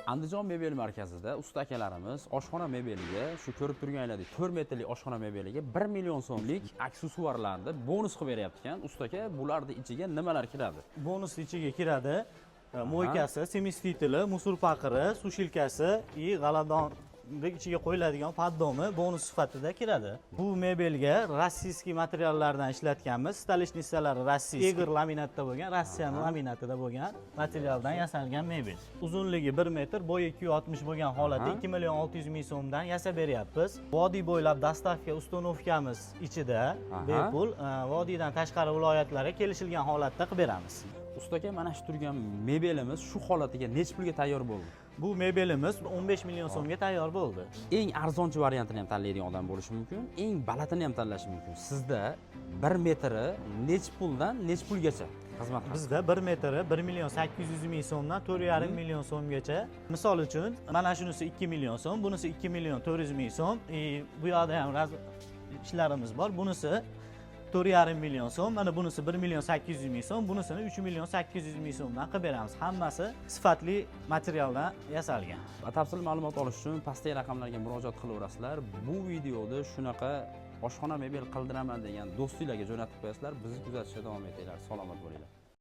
Andijon mebel markazida usta akalarimiz oshxona mebeliga, shu ko'rib turganlaringizdek 4 metrli oshxona mebeliga 1 million so'mlik aksessuarlarni bonus qilib beryapti ekan. Usta aka, bularning ichiga nimalar kiradi? Bonus ichiga kiradi mo'ykasi, semistitili, musor paqiri, sushilkasi va g'aladon ichiga qo'yiladigan poddomi bonus sifatida kiradi. Bu mebelga rossiyskiy materiallardan ishlatganmiz. Stolishnisalari rossiyskiy, egr laminatda bo'lgan, Rossiya laminatida bo'lgan materialdan yasalgan mebel. Uzunligi 1 metr, bo'yi 260 bo'lgan holatda 2 million 600 ming so'mdan yasab beryapmiz. Vodiy bo'ylab dastavka ustanovkamiz ichida bepul vodiydan tashqari viloyatlarga kelishilgan holatda qilib beramiz. Usta aka, mana shu turgan mebelimiz shu holatiga necha pulga tayyor bo'ldi? Bu mebelimiz 15 million so'mga tayyor bo'ldi. Eng arzonchi variantini ham tanlaydigan odam bo'lishi mumkin, eng balandini ham tanlashi mumkin. Sizda 1 metri necha puldan necha pulgacha xizmat qiladi? Bizda 1 metri 1 million 800 ming so'mdan 4,5 million so'mgacha. Misol uchun, mana shunisi 2 million so'm, bunisi 2 million 400 ming so'm, bu yoqda ham ishlarimiz bor. Bunisi 4,5 million so'm, mana bunisi 1 million 800 ming so'm, bunisini 3 million 800 ming so'mdan qilib beramiz. Hammasi sifatli materialdan yasalgan. Batafsil ma'lumot olish uchun pastdagi raqamlarga murojaat qilaverasizlar. Bu videoni shunaqa oshxona mebel qildiraman degan do'stinglarga jo'natib qo'yasizlar. Bizni kuzatishda davom etinglar. Salomat bo'linglar.